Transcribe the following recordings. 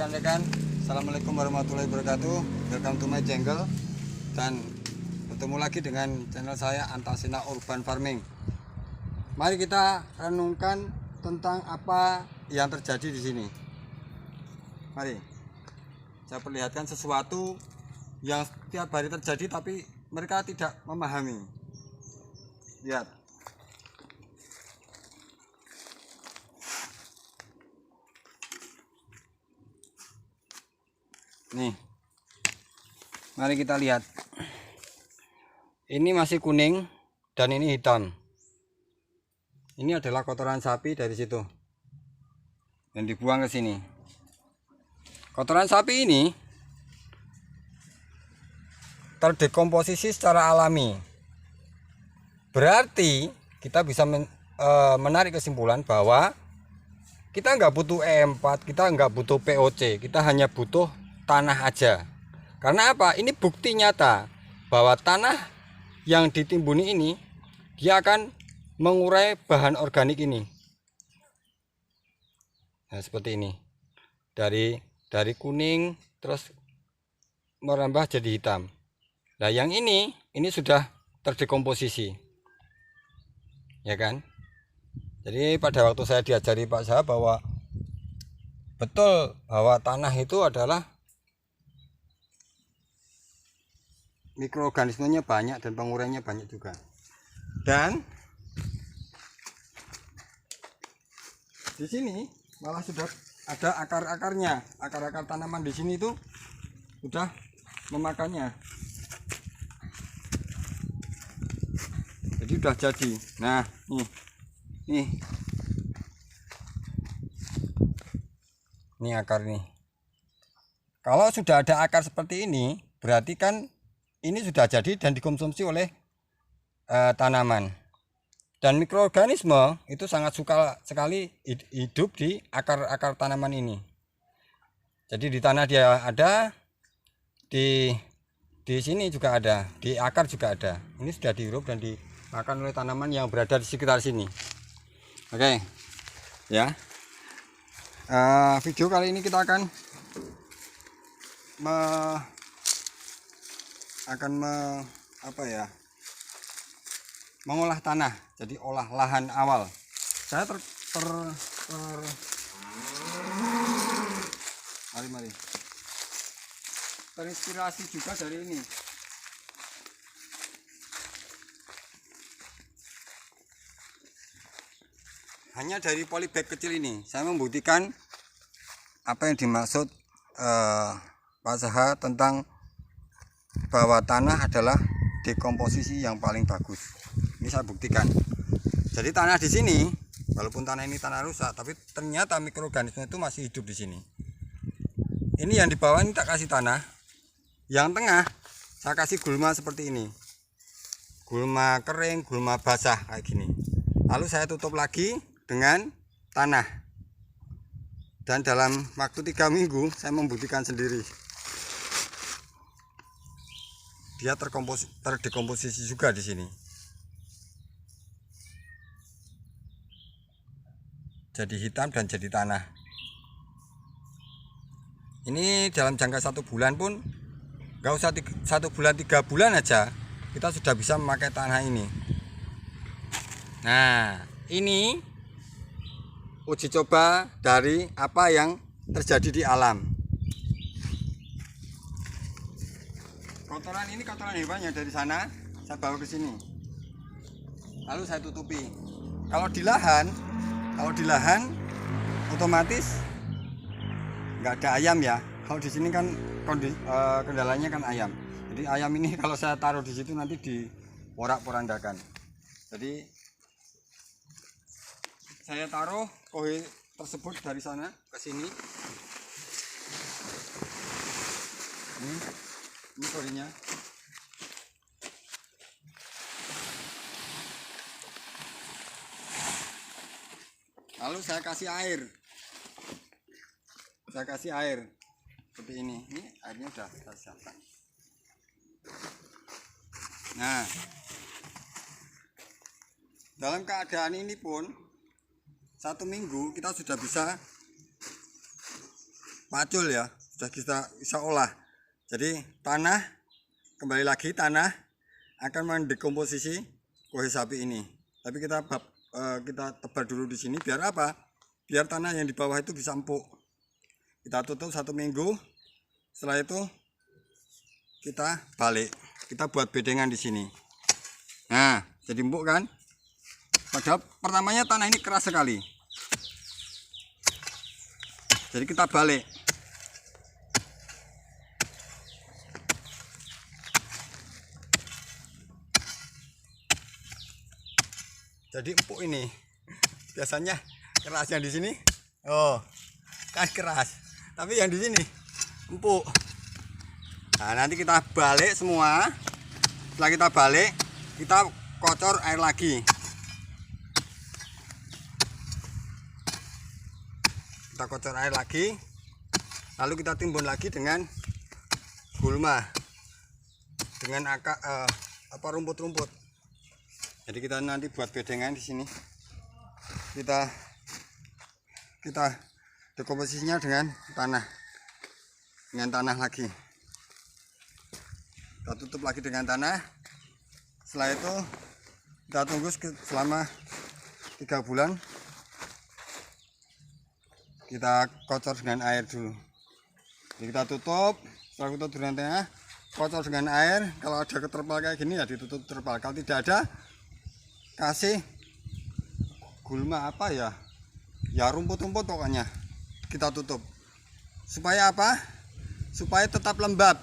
rekan-rekan, assalamualaikum warahmatullahi wabarakatuh. Welcome to my channel. Dan bertemu lagi dengan channel saya Antasena Urban Farming. Mari kita renungkan tentang apa yang terjadi di sini. Mari saya perlihatkan sesuatu yang setiap hari terjadi tapi mereka tidak memahami. Lihat. Nih, mari kita lihat. Ini masih kuning dan ini hitam. Ini adalah kotoran sapi dari situ dan dibuang ke sini. Kotoran sapi ini terdekomposisi secara alami. Berarti kita bisa menarik kesimpulan bahwa kita nggak butuh E4, kita nggak butuh POC, kita hanya butuh tanah aja. Karena apa? Ini bukti nyata bahwa tanah yang ditimbuni ini dia akan mengurai bahan organik ini. Nah, seperti ini. Dari kuning terus merambah jadi hitam. Nah, yang ini sudah terdekomposisi. Ya kan? Jadi pada waktu saya diajari Pak Saha bahwa betul bahwa tanah itu adalah mikroorganismenya banyak dan penguraiannya banyak juga. Dan di sini malah sudah ada akar-akarnya, akar-akar tanaman di sini itu sudah memakannya. Jadi sudah jadi. Nah, ini akar nih. Kalau sudah ada akar seperti ini, berarti kan ini sudah jadi dan dikonsumsi oleh tanaman. Dan mikroorganisme itu sangat suka sekali hidup di akar-akar tanaman ini. Jadi di tanah dia ada, di sini juga ada, di akar juga ada. Ini sudah dihirup dan dimakan oleh tanaman yang berada di sekitar sini. Oke, ya. Video kali ini kita akan mengolah tanah, jadi olah lahan awal. Saya mari terinspirasi juga dari ini. Hanya dari polybag kecil ini saya membuktikan apa yang dimaksud Pak Saha tentang bahwa tanah adalah dekomposisi yang paling bagus. Ini saya buktikan. Jadi tanah di sini, walaupun tanah ini tanah rusak, tapi ternyata mikroorganisme itu masih hidup di sini. Ini yang di bawah ini tak kasih tanah, yang tengah saya kasih gulma seperti ini. Gulma kering, gulma basah kayak gini. Lalu saya tutup lagi dengan tanah. Dan dalam waktu 3 minggu saya membuktikan sendiri. Dia terdekomposisi juga di sini. Jadi hitam dan jadi tanah. Ini dalam jangka 1 bulan pun, nggak usah 1 bulan, 3 bulan aja kita sudah bisa memakai tanah ini. Nah, ini uji coba dari apa yang terjadi di alam. Kotoran ini kotoran hewannya dari sana saya bawa ke sini. Lalu saya tutupi. Kalau di lahan otomatis nggak ada ayam ya. Kalau di sini kan kendalanya kan ayam. Jadi ayam ini kalau saya taruh di situ nanti diporak-porandakan. Jadi saya taruh koi tersebut dari sana ke sini. Ini koinya. Lalu saya kasih air. Seperti ini. Ini airnya sudah saya siapkan. Nah, dalam keadaan ini pun 1 minggu kita sudah bisa pacul ya, sudah kita bisa olah. Jadi tanah, kembali lagi tanah akan mendekomposisi kuhe sapi ini. Tapi kita tebar dulu di sini biar apa? Biar tanah yang di bawah itu bisa empuk. Kita tutup 1 minggu. Setelah itu kita balik. Kita buat bedengan di sini. Nah, jadi empuk kan? Padahal pertamanya tanah ini keras sekali. Jadi kita balik. Jadi empuk ini. Biasanya keras yang di sini. Oh, kan keras. Tapi yang di sini empuk. Nah, nanti kita balik semua. Setelah kita balik, kita kocor air lagi. Kita kocor air lagi. Lalu kita timbun lagi dengan gulma. Dengan rumput-rumput. Jadi kita nanti buat bedengan di sini. Kita dekomposisinya dengan tanah lagi. Kita tutup lagi dengan tanah. Setelah itu kita tunggu selama 3 bulan. Kita kocor dengan air dulu. Jadi kita tutup. Setelah kita tutup dengan tengah, kocor dengan air. Kalau ada keterpal kayak gini ya ditutup terpal. Kalau tidak ada, kasih gulma apa ya rumput-rumput pokoknya kita tutup. Supaya apa? Supaya tetap lembab.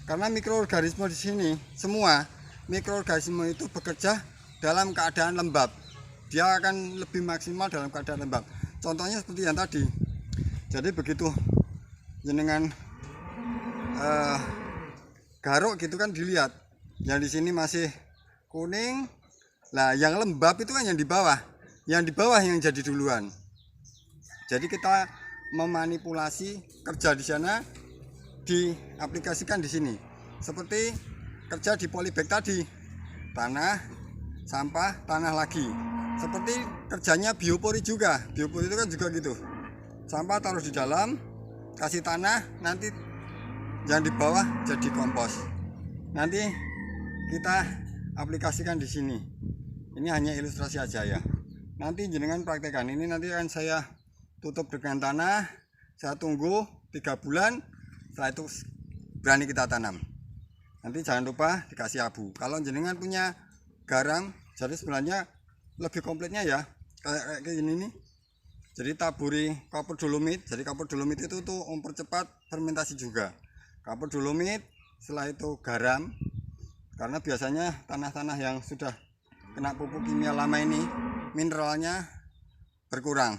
Karena mikroorganisme di sini, semua mikroorganisme itu bekerja dalam keadaan lembab. Dia akan lebih maksimal dalam keadaan lembab. Contohnya seperti yang tadi. Jadi begitu jenengan garuk gitu kan dilihat. Yang di sini masih kuning. Nah, yang lembab itu kan yang di bawah. Yang di bawah yang jadi duluan. Jadi kita memanipulasi kerja di sana diaplikasikan di sini. Seperti kerja di polybag tadi. Tanah, sampah, tanah lagi. Seperti kerjanya biopori juga. Biopori itu kan juga gitu. Sampah taruh di dalam, kasih tanah, nanti yang di bawah jadi kompos. Nanti kita aplikasikan di sini. Ini hanya ilustrasi aja ya. Nanti jenengan praktekkan. Ini nanti akan saya tutup dengan tanah. Saya tunggu 3 bulan. Setelah itu berani kita tanam. Nanti jangan lupa dikasih abu. Kalau jenengan punya garam, jadi sebenarnya lebih komplitnya ya kayak gini nih. Jadi taburi kapur dolomit. Jadi kapur dolomit itu tuh mempercepat fermentasi juga. Kapur dolomit, setelah itu garam. Karena biasanya tanah-tanah yang sudah kena pupuk kimia lama ini mineralnya berkurang.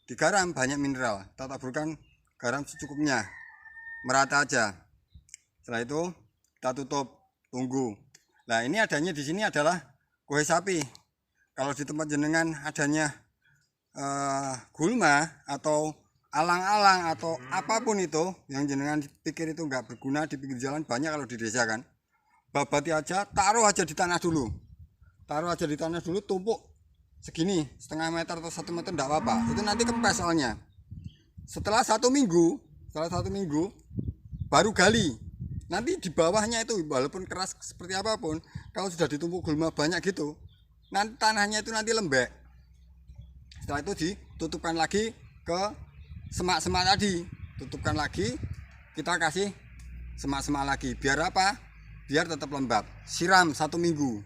Di garam banyak mineral. Kita taburkan garam secukupnya, merata aja. Setelah itu kita tutup, tunggu. Nah, ini adanya di sini adalah kuhe sapi. Kalau di tempat jenengan adanya gulma atau alang-alang atau apapun itu yang jenengan pikir itu nggak berguna di pinggir jalan, banyak kalau di desa kan. Babati aja, taruh aja di tanah dulu. Taruh aja di tanah dulu, tumpuk segini, setengah meter atau 1 meter enggak apa-apa. Itu nanti kempes soalnya. Setelah 1 minggu baru gali. Nanti di bawahnya itu walaupun keras seperti apapun, kalau sudah ditumpuk gulma banyak gitu, nanti tanahnya itu nanti lembek. Setelah itu ditutupkan lagi ke semak-semak tadi. Tutupkan lagi, kita kasih semak-semak lagi. Biar apa? Biar tetap lembab. Siram 1 minggu.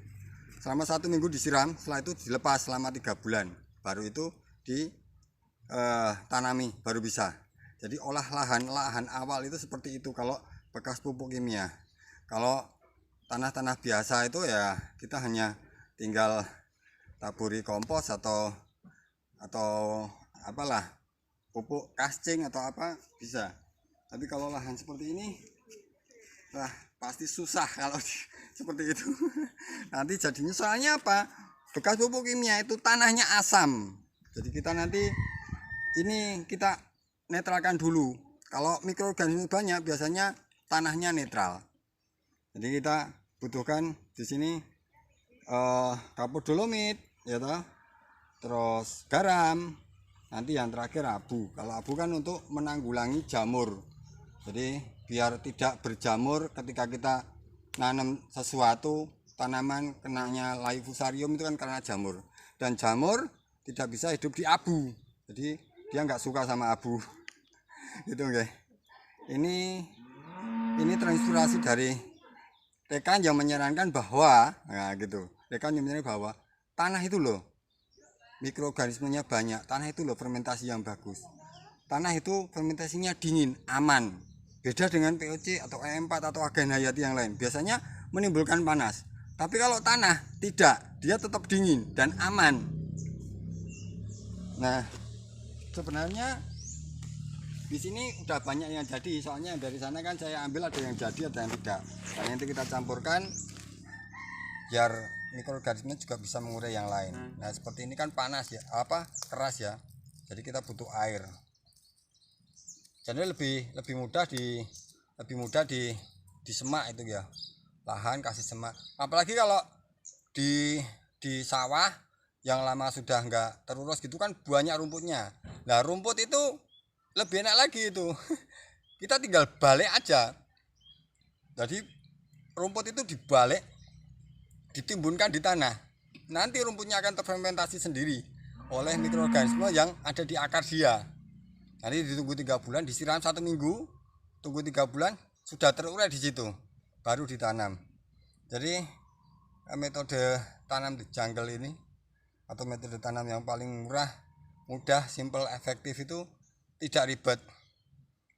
Selama 1 minggu disiram, setelah itu dilepas selama 3 bulan. Baru itu ditanami, baru bisa. Jadi olah lahan awal itu seperti itu kalau bekas pupuk kimia. Kalau tanah-tanah biasa itu ya kita hanya tinggal taburi kompos atau apalah, pupuk kascing atau apa bisa. Tapi kalau lahan seperti ini pasti susah kalau seperti itu. Nanti jadinya soalnya apa? Bekas pupuk kimia itu tanahnya asam. Jadi kita nanti ini kita netralkan dulu. Kalau mikroorganisme banyak biasanya tanahnya netral. Jadi kita butuhkan di sini kapur dolomit ya toh. Terus garam, Nanti yang terakhir abu. Kalau abu kan untuk menanggulangi jamur. Jadi biar tidak berjamur ketika kita nanam sesuatu, tanaman kenanya laifusarium itu kan karena jamur. Dan jamur tidak bisa hidup di abu. Jadi dia nggak suka sama abu. Gitu nggih. Ini terinspirasi dari rekan yang menyarankan bahwa, nah gitu. Rekan yang menyarankan bahwa tanah itu loh mikroorganismenya banyak, tanah itu loh fermentasi yang bagus. Tanah itu fermentasinya dingin, aman. Beda dengan POC atau E4 atau agen hayati yang lain. Biasanya menimbulkan panas. Tapi kalau tanah tidak, dia tetap dingin dan aman. Nah, sebenarnya di sini udah banyak yang jadi, soalnya dari sana kan saya ambil ada yang jadi, ada yang tidak. Nah, nanti kita campurkan biar mikroorganisme juga bisa mengurai yang lain. Nah, seperti ini kan panas ya, keras ya. Jadi kita butuh air. Jadi lebih mudah di semak itu ya. Lahan kasih semak. Apalagi kalau di sawah yang lama sudah enggak terurus gitu kan banyak rumputnya. Nah, rumput itu lebih enak lagi itu. Kita tinggal balik aja. Jadi rumput itu dibalik, ditimbunkan di tanah. Nanti rumputnya akan terfermentasi sendiri oleh mikroorganisme yang ada di akar dia. Nanti ditunggu 3 bulan, disiram 1 minggu, tunggu 3 bulan sudah terurai di situ, baru ditanam. Jadi metode tanam di jungle ini atau metode tanam yang paling murah, mudah, simple, efektif itu tidak ribet,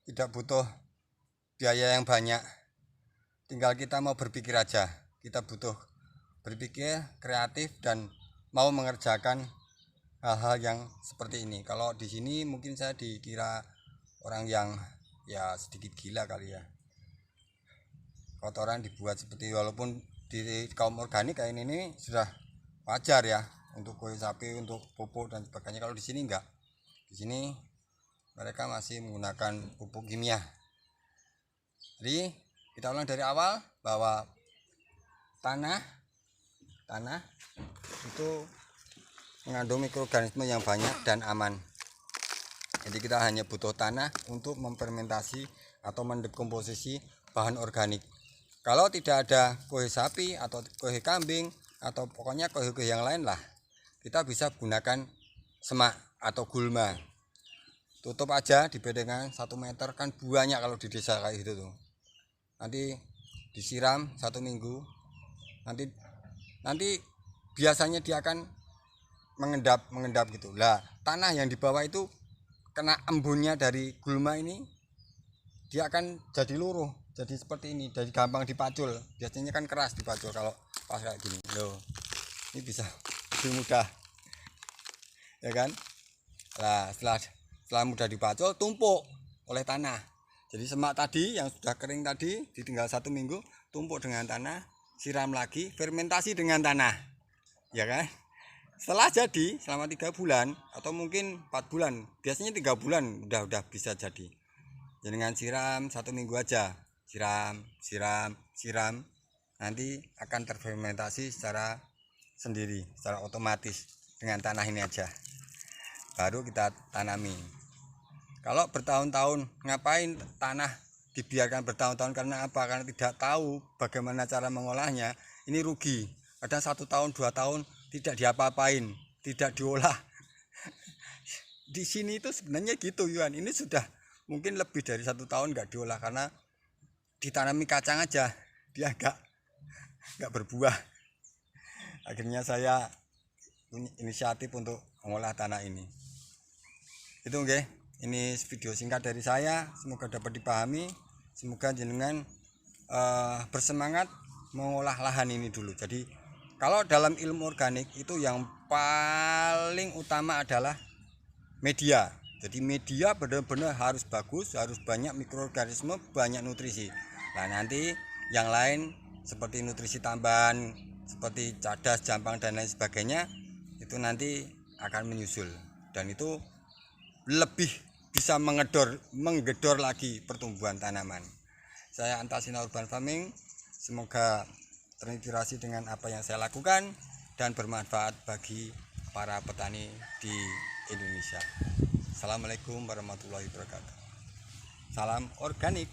tidak butuh biaya yang banyak. Tinggal kita mau berpikir aja. Kita butuh berpikir kreatif dan mau mengerjakan hal-hal yang seperti ini. Kalau di sini mungkin saya dikira orang yang ya sedikit gila kali ya. Kotoran dibuat seperti, walaupun di kaum organik kayak ini sudah wajar ya untuk kue sapi, untuk pupuk dan sebagainya. Kalau di sini enggak. Di sini mereka masih menggunakan pupuk kimia. Jadi kita ulang dari awal bahwa tanah itu mengandung mikroorganisme yang banyak dan aman. Jadi kita hanya butuh tanah untuk memfermentasi atau mendekomposisi bahan organik. Kalau tidak ada kue sapi atau kue kambing atau pokoknya kue yang lain lah, kita bisa gunakan semak atau gulma. Tutup aja dibedengan 1 meter, kan banyak kalau di desa kayak gitu tuh. Nanti disiram 1 minggu. Nanti biasanya dia akan mengendap gitu. Lah, tanah yang di bawah itu kena embunnya dari gulma ini, dia akan jadi luruh, jadi seperti ini, jadi gampang dipacul. Biasanya kan keras dipacul kalau pas kayak gini. Loh, ini bisa lebih mudah, ya kan? Nah, setelah mudah dipacul, tumpuk oleh tanah. Jadi semak tadi yang sudah kering tadi ditinggal 1 minggu, tumpuk dengan tanah, siram lagi, fermentasi dengan tanah, ya kan? Setelah jadi selama 3 bulan atau mungkin 4 bulan, biasanya 3 bulan udah bisa jadi. Dengan siram 1 minggu aja, siram, nanti akan terfermentasi secara sendiri, secara otomatis dengan tanah ini aja. Baru kita tanami. Kalau bertahun-tahun, ngapain tanah dibiarkan bertahun-tahun? Karena apa? Karena tidak tahu bagaimana cara mengolahnya. Ini rugi. Ada 1 tahun 2 tahun tidak diapa-apain, tidak diolah. Di sini itu sebenarnya gitu Yuan. Ini sudah mungkin lebih dari 1 tahun nggak diolah karena ditanami kacang aja, dia nggak berbuah. Akhirnya saya punya inisiatif untuk mengolah tanah ini. Itu oke. Ini video singkat dari saya, semoga dapat dipahami. Semoga jenengan bersemangat mengolah lahan ini dulu. Jadi kalau dalam ilmu organik itu yang paling utama adalah media. Jadi media benar-benar harus bagus, harus banyak mikroorganisme, banyak nutrisi. Nah, nanti yang lain seperti nutrisi tambahan, seperti cadas, jampang dan lain sebagainya, itu nanti akan menyusul. Dan itu lebih bisa menggedor lagi pertumbuhan tanaman. Saya Antasina Urban Farming, semoga terinspirasi dengan apa yang saya lakukan dan bermanfaat bagi para petani di Indonesia. Assalamualaikum warahmatullahi wabarakatuh. Salam organik.